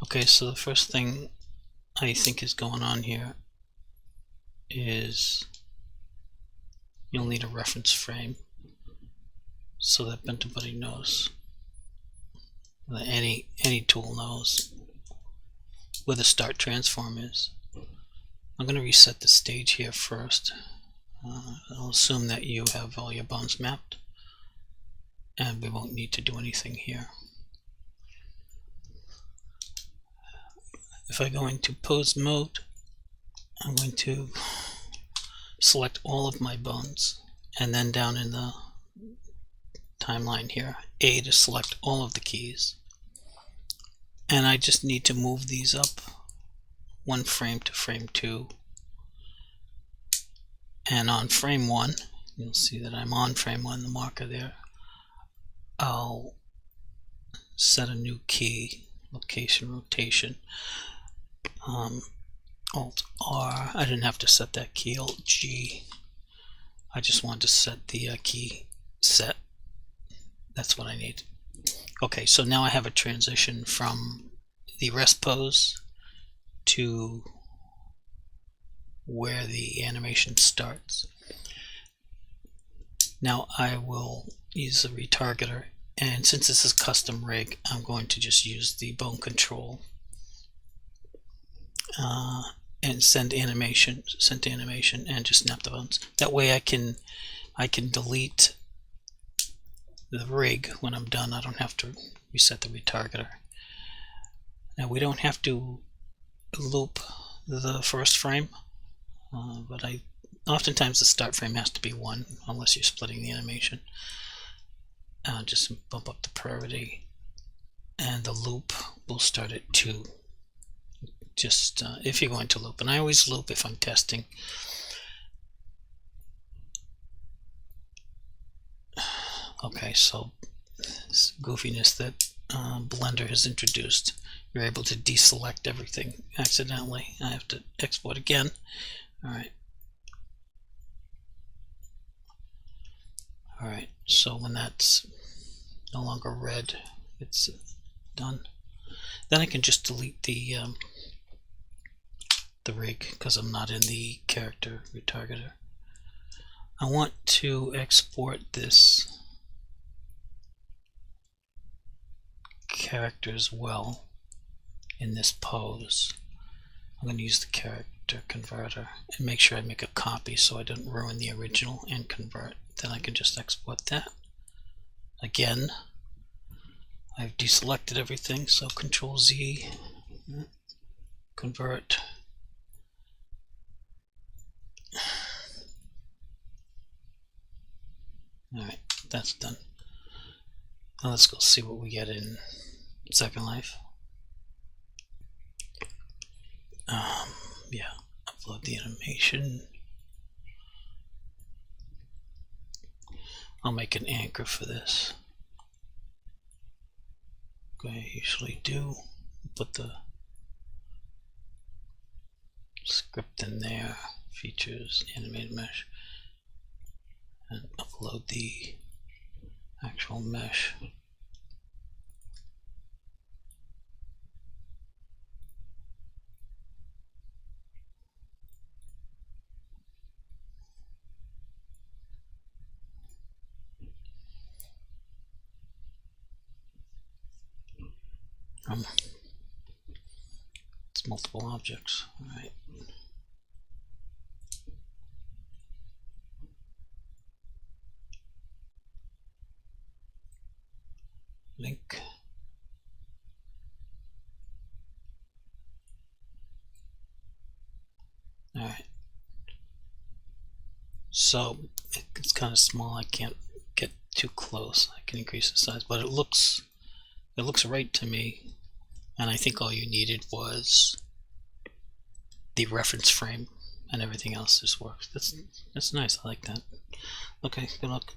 Okay, so the first thing I think is going on here is you'll need a reference frame so that Bento Buddy knows, that any tool knows where the start transform is. I'm going to reset the stage here first. I'll assume that you have all your bones mapped, and we won't need to do anything here. If I go into pose mode, I'm going to select all of my bones, and then down in the timeline here, A to select all of the keys. And I just need to move these up one frame to frame 2. And on frame 1, you'll see that I'm on frame 1, the marker there. I'll set a new key, location, rotation. Alt R, I didn't have to set that key. Alt G, I just want to set the key set. That's what I need. Okay, so now I have a transition from the rest pose to where the animation starts. Now I will use the retargeter, and since this is custom rig, I'm going to just use the bone control and send animation, and just snap the bones. That way I can delete the rig when I'm done. I don't have to reset the retargeter. Now we don't have to loop the first frame, but oftentimes the start frame has to be 1 unless you're splitting the animation. Just bump up the priority, and the loop will start at 2. Just if you're going to loop, and I always loop if I'm testing. Okay, so this goofiness that Blender has introduced, you're able to deselect everything accidentally. I have to export again. Alright, so when that's no longer red, it's done. Then I can just delete the rig because I'm not in the character retargeter. I want to export this character as well in this pose. I'm going to use the character converter and make sure I make a copy so I don't ruin the original, and convert. Then I can just export that. Again, I've deselected everything, so Control Z, convert. Alright, that's done. Now let's go see what we get in Second Life. Yeah, upload the animation. I'll make an anchor for this. Okay, I usually do. Put the script in there, features, animated mesh, and upload the actual mesh. It's multiple objects. All right. Link. All right. So it's kind of small. I can't get too close. I can increase the size, but it looks right to me. And I think all you needed was the reference frame, and everything else just works. That's nice. I like that. Okay, good luck.